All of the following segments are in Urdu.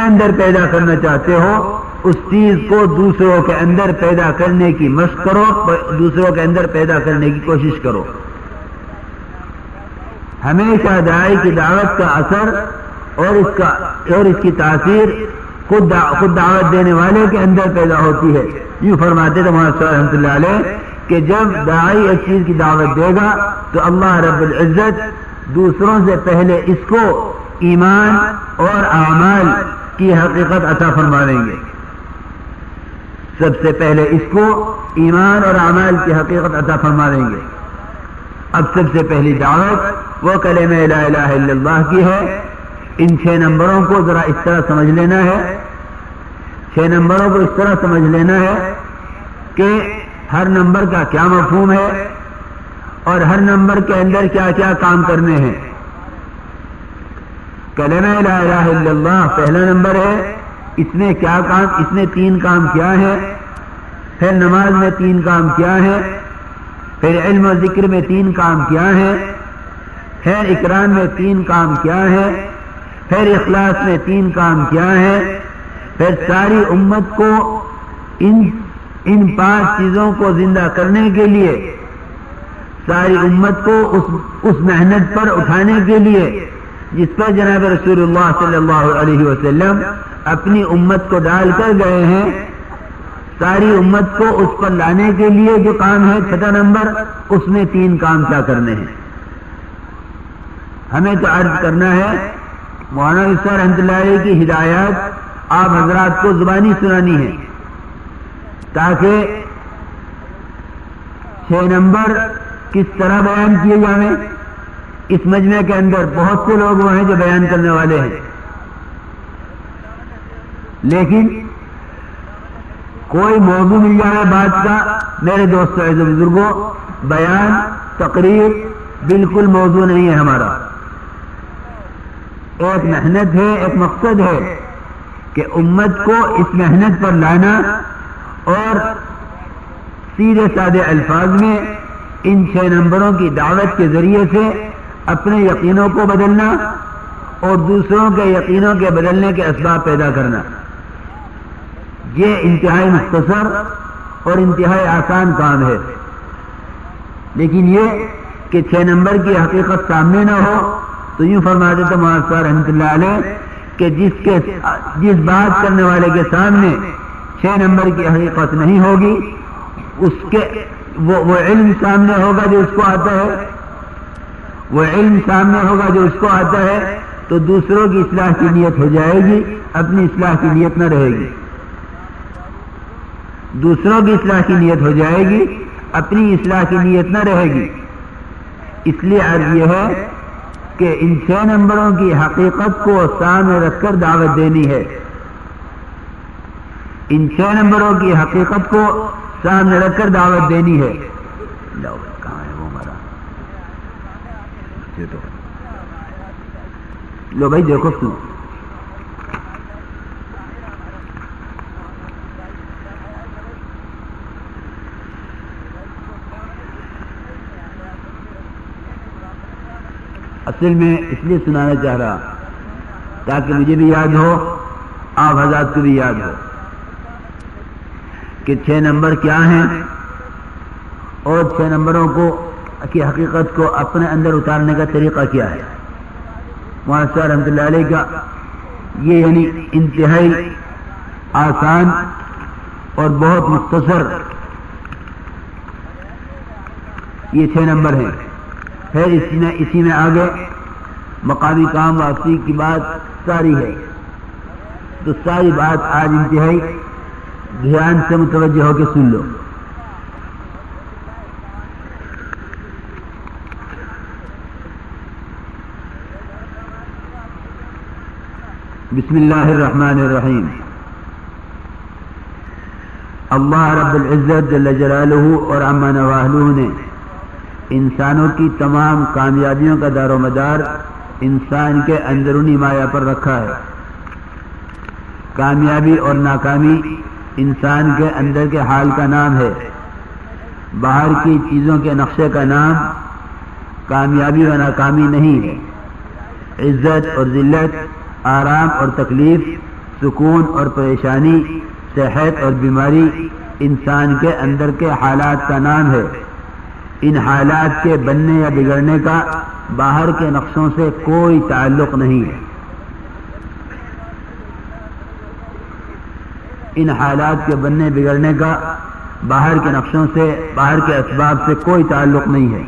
اندر پیدا کرنا چاہتے ہو اس چیز کو دوسروں کے اندر پیدا کرنے کی مشق کرو، دوسروں کے اندر پیدا کرنے کی کوشش کرو۔ ہمیشہ داعی کی دعوت کا اثر اور اس کی تاثیر خود دعوت دینے والے کے اندر پیدا ہوتی ہے۔ یوں فرماتے تھے مولانا صاحب رحمۃ اللہ علیہ کہ جب داعی ایک چیز کی دعوت دے گا تو اللہ رب العزت دوسروں سے پہلے اس کو ایمان اور اعمال کی حقیقت عطا فرمائیں گے۔ سب سے پہلے اس کو ایمان اور اعمال کی حقیقت عطا فرمائیں گے۔ اب سب سے پہلی دعوت وہ کلمہ لا الہ الا اللہ کی ہے۔ ان 6 نمبروں کو ذرا اس طرح سمجھ لینا ہے، 6 نمبروں کو اس طرح سمجھ لینا ہے کہ ہر نمبر کا کیا مفہوم ہے اور ہر نمبر کے اندر کیا کیا کام کرنے ہیں۔ کلمہ لا الہ الا اللہ پہلا نمبر ہے، اس نے کیا کام، اس نے 3 کام کیا ہے، پھر نماز میں 3 کام کیا ہے، پھر علم و ذکر میں 3 کام کیا ہے، پھر اکرام میں 3 کام کیا ہے، پھر اخلاص میں 3 کام کیا ہے، پھر ساری امت کو ان 5 چیزوں کو زندہ کرنے کے لیے، ساری امت کو اس محنت پر اٹھانے کے لیے جس پر جناب رسول اللہ صلی اللہ علیہ وسلم اپنی امت کو ڈال کر گئے ہیں، ساری امت کو اس پر لانے کے لیے جو کام ہے 6 نمبر، اس میں 3 کام کیا کرنے ہیں۔ ہمیں تو عرض کرنا ہے، مولانا صاحب رحمۃ اللہ علیہ کی ہدایات آپ حضرات کو زبانی سنانی ہے تاکہ 6 نمبر کس طرح بیان کیے جائیں۔ اس مجمع کے اندر بہت سے لوگ وہ ہیں جو بیان کرنے والے ہیں، لیکن کوئی موضوع مل جائے بات کا، میرے دوستو عزیز بزرگوں، بیان تقریر بالکل موضوع نہیں ہے ہمارا۔ ایک محنت ہے، ایک مقصد ہے کہ امت کو اس محنت پر لانا اور سیدھے سادے الفاظ میں ان 6 نمبروں کی دعوت کے ذریعے سے اپنے یقینوں کو بدلنا اور دوسروں کے یقینوں کے بدلنے کے اسباب پیدا کرنا۔ یہ انتہائی مختصر اور انتہائی آسان کام ہے، لیکن یہ کہ 6 نمبر کی حقیقت سامنے نہ ہو تو یوں فرماتے تھے مولانا صاحب رحمۃ اللہ علیہ کہ جس بات کرنے والے کے سامنے 6 نمبر کی حقیقت نہیں ہوگی، اس کے وہ علم سامنے ہوگا جو اس کو آتا ہے، وہ علم سامنے ہوگا جو اس کو آتا ہے، تو دوسروں کی اصلاح کی نیت ہو جائے گی، اپنی اصلاح کی نیت نہ رہے گی۔ دوسروں کی اصلاح کی نیت ہو جائے گی، اپنی اصلاح کی نیت نہ رہے گی۔ اس لیے عرض یہ ہے کہ ان 6 نمبروں کی حقیقت کو سامنے رکھ کر دعوت دینی ہے، ان 6 نمبروں کی حقیقت کو سامنے رکھ کر دعوت دینی ہے۔ کہاں ہے وہ ہمارا؟ لو بھائی دیکھو سنو، اصل میں اس لیے سنانا چاہ رہا تاکہ مجھے بھی یاد ہو، آپ حضرات کو بھی یاد ہو کہ 6 نمبر کیا ہیں اور 6 نمبروں کی حقیقت کو اپنے اندر اتارنے کا طریقہ کیا ہے۔ مولانا صاحب رحمۃ اللہ علیہ کا یہ یعنی انتہائی آسان اور بہت مختصر یہ 6 نمبر ہیں۔ پھر اسی میں آگے مقامی کام واپسی کی بات ساری ہے، تو ساری بات آج انتہائی دھیان سے متوجہ ہو کے سن لو۔ بسم اللہ الرحمن الرحیم۔ اللہ رب العزت جل جلالہ اور عما نواہلہ نے انسانوں کی تمام کامیابیوں کا دار و مدار انسان کے اندرونی مایا پر رکھا ہے۔ کامیابی اور ناکامی انسان کے اندر کے حال کا نام ہے، باہر کی چیزوں کے نقشے کا نام کامیابی و ناکامی نہیں ہے۔ عزت اور ذلت، آرام اور تکلیف، سکون اور پریشانی، صحت اور بیماری انسان کے اندر کے حالات کا نام ہے۔ ان حالات کے بننے یا بگڑنے کا باہر کے نقشوں سے کوئی تعلق نہیں ہے۔ ان حالات کے بننے بگڑنے کا باہر کے نقشوں سے، باہر کے اسباب سے کوئی تعلق نہیں ہے۔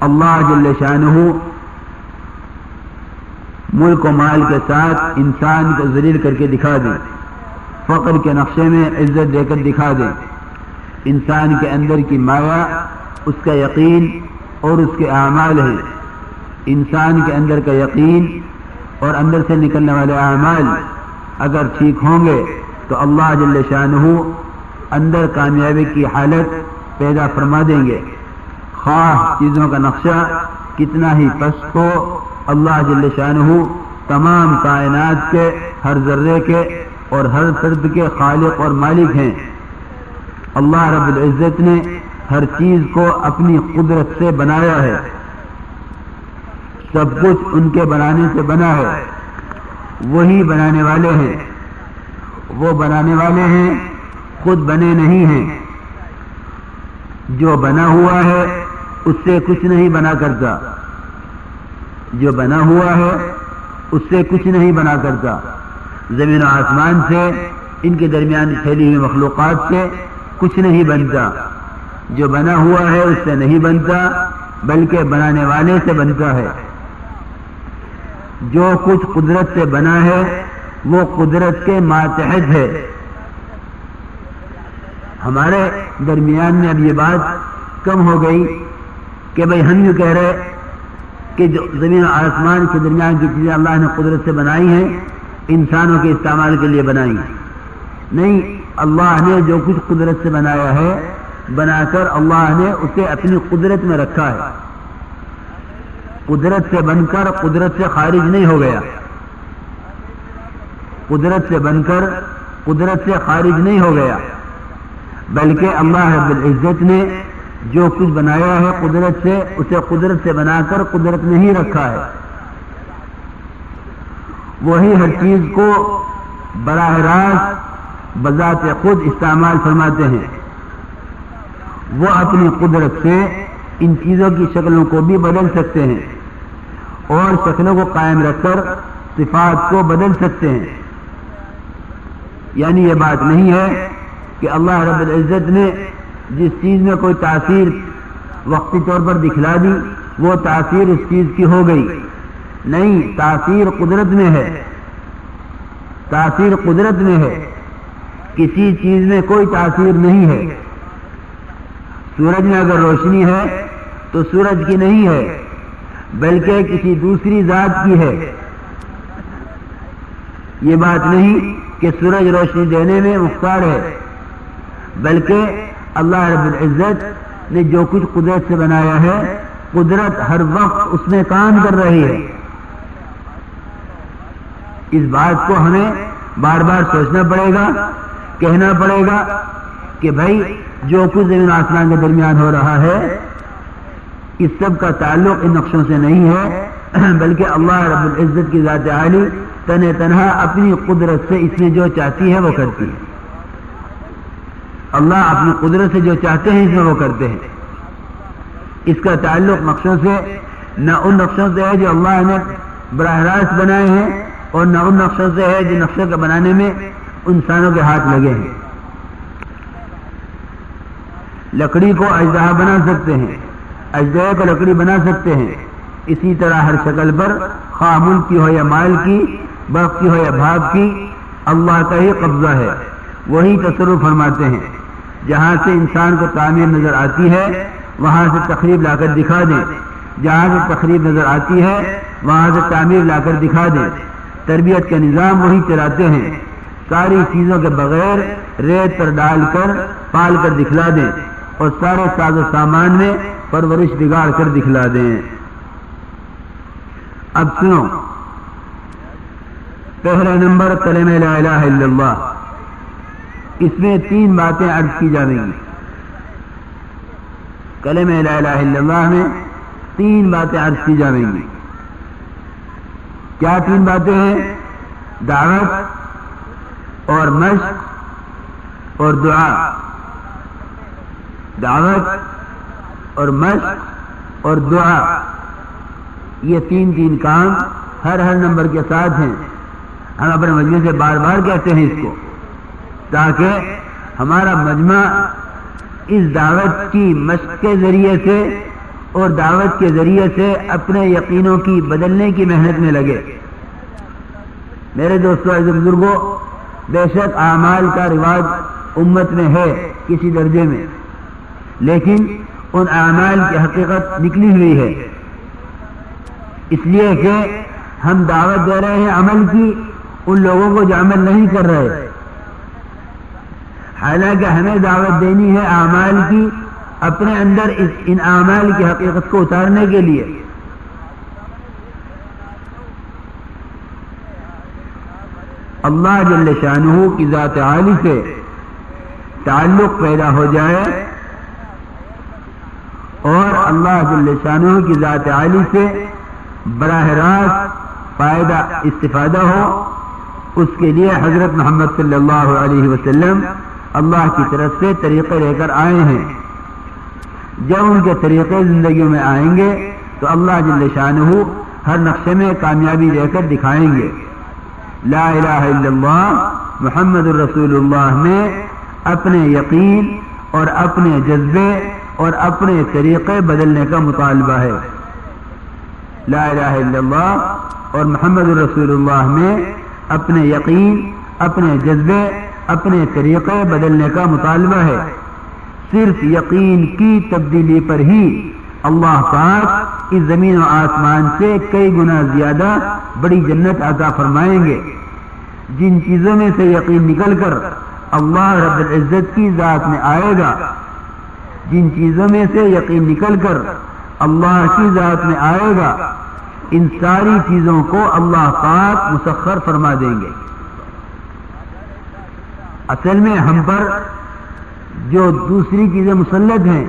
اللہ جل شانہ ملک و مال کے ساتھ انسان کو ذلیل کر کے دکھا دیں، فقر کے نقشے میں عزت دے کر دکھا دیں۔ انسان کے اندر کی مایا، اس کا یقین اور اس کے اعمال ہیں۔ انسان کے اندر کا یقین اور اندر سے نکلنے والے اعمال اگر ٹھیک ہوں گے تو اللہ جل شانہ اندر کامیابی کی حالت پیدا فرما دیں گے۔ خواہ چیزوں کا نقشہ کتنا ہی پست ہو، اللہ جل شانہ تمام کائنات کے ہر ذرے کے اور ہر فرد کے خالق اور مالک ہیں۔ اللہ رب العزت نے ہر چیز کو اپنی قدرت سے بنایا ہے، سب کچھ ان کے بنانے سے بنا ہے۔ وہی بنانے والے ہیں، وہ بنانے والے ہیں، خود بنے نہیں ہیں۔ جو بنا ہوا ہے اس سے کچھ نہیں بنا کرتا، جو بنا ہوا ہے اس سے کچھ نہیں بنا کرتا۔ زمین و آسمان سے، ان کے درمیان پھیلی ہوئی مخلوقات سے کچھ نہیں بنتا۔ جو بنا ہوا ہے اس سے نہیں بنتا، بلکہ بنانے والے سے بنتا ہے۔ جو کچھ قدرت سے بنا ہے وہ قدرت کے ماتحت ہے۔ ہمارے درمیان میں اب یہ بات کم ہو گئی کہ بھئی ہم یہ کہہ رہے کہ جو زمین و آسمان کے درمیان کی چیزیں اللہ نے قدرت سے بنائی ہیں انسانوں کے استعمال کے لیے بنائی ہیں۔ نہیں، اللہ نے جو کچھ قدرت سے بنایا ہے، بنا کر اللہ نے اسے اپنی قدرت میں رکھا ہے۔ قدرت سے بن کر قدرت سے خارج نہیں ہو گیا، قدرت سے بن کر قدرت سے خارج نہیں ہو گیا، بلکہ اللہ رب العزت نے جو کچھ بنایا ہے قدرت سے، اسے قدرت سے بنا کر قدرت میں ہی رکھا ہے۔ وہی ہر چیز کو براہ راست بذات خود استعمال فرماتے ہیں۔ وہ اپنی قدرت سے ان چیزوں کی شکلوں کو بھی بدل سکتے ہیں اور شکلوں کو قائم رکھ کر صفات کو بدل سکتے ہیں۔ یعنی یہ بات نہیں ہے کہ اللہ رب العزت نے جس چیز میں کوئی تاثیر وقتی طور پر دکھلا دی وہ تاثیر اس چیز کی ہو گئی۔ نہیں، تاثیر قدرت میں ہے، تاثیر قدرت میں ہے، کسی چیز میں کوئی تاثیر نہیں ہے۔ سورج میں اگر روشنی ہے تو سورج کی نہیں ہے بلکہ کسی دوسری ذات کی ہے۔ یہ بات نہیں کہ سورج روشنی دینے میں مختار ہے، بلکہ اللہ رب العزت نے جو کچھ قدرت سے بنایا ہے، قدرت ہر وقت اس میں کام کر رہی ہے۔ اس بات کو ہمیں بار بار سوچنا پڑے گا، کہنا پڑے گا کہ بھائی جو کچھ زمین و آسمان کے درمیان ہو رہا ہے اس سب کا تعلق ان نقشوں سے نہیں ہے، بلکہ اللہ رب العزت کی ذات عالی تنہا اپنی قدرت سے اس میں جو چاہتی ہے وہ کرتی ہے۔ اللہ اپنی قدرت سے جو چاہتے ہیں اس میں وہ کرتے ہیں۔ اس کا تعلق نقشوں سے نہ ان نقشوں سے ہے جو اللہ نے براہ راست بنائے ہیں اور نہ ان نقشوں سے ہے جو نقشوں کے بنانے میں انسانوں کے ہاتھ لگے ہیں۔ لکڑی کو اژدہا بنا سکتے ہیں، اژدہے کو لکڑی بنا سکتے ہیں۔ اسی طرح ہر شکل پر، خواہ ملک کی ہو یا مال کی، برف کی ہو یا بھاپ کی، اللہ کا ہی قبضہ ہے، وہی تصرف فرماتے ہیں۔ جہاں سے انسان کو تعمیر نظر آتی ہے وہاں سے تخریب لا کر دکھا دیں، جہاں سے تخریب نظر آتی ہے وہاں سے تعمیر لا کر دکھا دیں۔ تربیت کا نظام وہی چلاتے ہیں، ساری چیزوں کے بغیر ریت پر ڈال کر پال کر دکھلا دیں اور سارے ساز و سامان میں پرورش بگاڑ کر دکھلا دیں۔ اب سنو، پہلا نمبر کلمہ لا الہ الا اللہ، اس میں 3 باتیں عرض کی جائیں گی۔ کلمہ لا الہ الا اللہ میں 3 باتیں عرض کی جائیں گی۔ کیا 3 باتیں ہیں؟ دعوت اور مشق اور دعا، دعوت اور مشق اور دعا، یہ تین کام ہر نمبر کے ساتھ ہیں. ہم اپنے مجمع سے بار بار کہتے ہیں اس کو، تاکہ ہمارا مجمع اس دعوت کی مشق کے ذریعے سے اور دعوت کے ذریعے سے اپنے یقینوں کی بدلنے کی محنت میں لگے. میرے دوستو عزیز بزرگوں، بے شک اعمال کا رواج امت میں ہے کسی درجے میں، لیکن ان اعمال کی حقیقت نکلی ہوئی ہے، اس لیے کہ ہم دعوت دے رہے ہیں عمل کی ان لوگوں کو جو عمل نہیں کر رہے، حالانکہ ہمیں دعوت دینی ہے اعمال کی، اپنے اندر ان اعمال کی حقیقت کو اتارنے کے لیے. اللہ جل شانہ کی ذات عالی سے تعلق پیدا ہو جائے اور اللہ جل شانہ کی ذات عالی سے براہ راست فائدہ استفادہ ہو، اس کے لیے حضرت محمد صلی اللہ علیہ وسلم اللہ کی طرف سے طریقے لے کر آئے ہیں. جب ان کے طریقے زندگیوں میں آئیں گے تو اللہ جل شانہ ہر نقشے میں کامیابی دے کر دکھائیں گے. لا الہ الا اللہ محمد الرسول اللہ میں اپنے یقین اور اپنے جذبے اور اپنے طریقے بدلنے کا مطالبہ ہے. لا الہ الا اللہ اور محمد الرسول اللہ میں اپنے یقین، اپنے جذبے، اپنے طریقے بدلنے کا مطالبہ ہے. صرف یقین کی تبدیلی پر ہی اللہ پاک اس زمین و آسمان سے کئی گنا زیادہ بڑی جنت عطا فرمائیں گے. جن چیزوں میں سے یقین نکل کر اللہ رب العزت کی ذات میں آئے گا، جن چیزوں میں سے یقین نکل کر اللہ کی ذات میں آئے گا، ان ساری چیزوں کو اللہ پاک مسخر فرما دیں گے. اصل میں ہم پر جو دوسری چیزیں مسلط ہیں،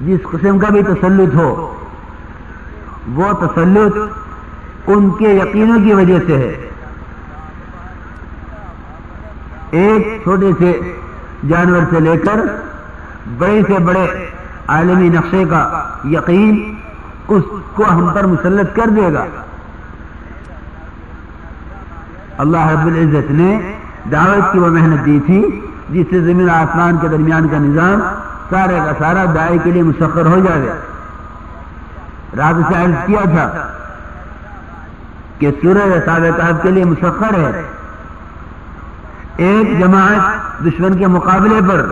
جس قسم کا بھی تسلط ہو، وہ تسلط ان کے یقینوں کی وجہ سے ہے. ایک چھوٹے سے جانور سے لے کر بڑے سے بڑے عالمی نقشے کا یقین اس کو ہم پر مسلط کر دے گا. اللہ رب العزت نے دعوت کی وہ محنت دی تھی جس سے زمین آسمان کے درمیان کا نظام سارے کا سارا داعی کے لیے مسخر ہو جائے. رات سے عرض کیا تھا کہ سورہ اصحاب کہف کے لیے مسخر ہے. ایک جماعت دشمن کے مقابلے پر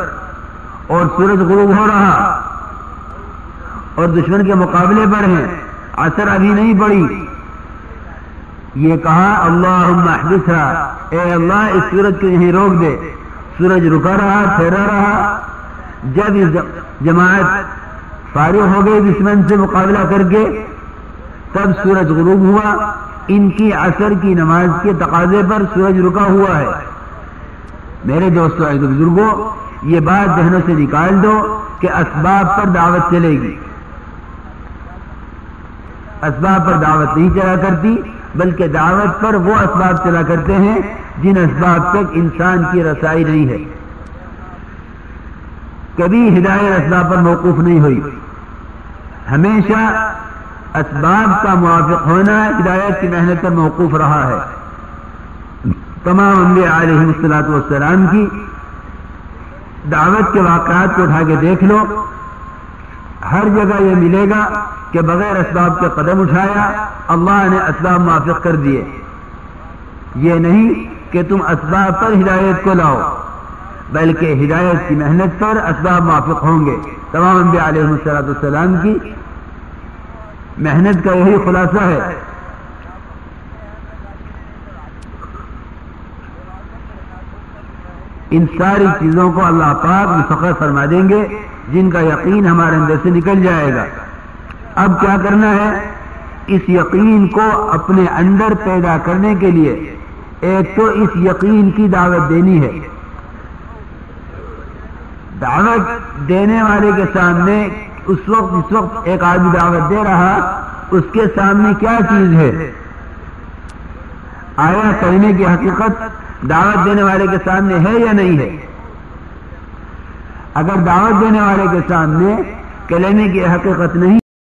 اور سورج غروب ہو رہا اور دشمن کے مقابلے پر ہیں، عصر ابھی نہیں پڑی. یہ کہا اللہم احبسھا، اے اللہ اس سورج کو یہیں روک دے. سورج رکا رہا، ٹھہرا رہا. جب اس جماعت فارغ ہو گئی دشمن سے مقابلہ کر کے، تب سورج غروب ہوا. ان کی عصر کی نماز کے تقاضے پر سورج رکا ہوا ہے. میرے دوستو عزیز بزرگوں، یہ بات ذہنوں سے نکال دو کہ اسباب پر دعوت چلے گی. اسباب پر دعوت نہیں چلا کرتی، بلکہ دعوت پر وہ اسباب چلا کرتے ہیں جن اسباب تک انسان کی رسائی نہیں ہے. کبھی ہدایت اسباب پر موقوف نہیں ہوئی. ہمیشہ اسباب کا موافق ہونا ہدایت کی محنت پر موقوف رہا ہے. تمام انبیاء علیہ الصلوۃ والسلام کی دعوت کے واقعات کو اٹھا کے دیکھ لو، ہر جگہ یہ ملے گا کہ بغیر اسباب کے قدم اٹھایا، اللہ نے اسباب موافق کر دیے. یہ نہیں کہ تم اسباب پر ہدایت کو لاؤ، بلکہ ہدایت کی محنت پر اسباب موافق ہوں گے. تمام انبیاء علیہ الصلوۃ والسلام کی محنت کا یہی خلاصہ ہے. ان ساری چیزوں کو اللہ پاک مسخر فرما دیں گے جن کا یقین ہمارے اندر سے نکل جائے گا. اب کیا کرنا ہے؟ اس یقین کو اپنے اندر پیدا کرنے کے لیے ایک تو اس یقین کی دعوت دینی ہے. دعوت دینے والے کے سامنے اس وقت ایک آدمی دعوت دے رہا، اس کے سامنے کیا چیز ہے؟ آیا کلمے کی حقیقت دعوت دینے والے کے سامنے ہے یا نہیں ہے؟ اگر دعوت دینے والے کے سامنے کلمے کی حقیقت نہیں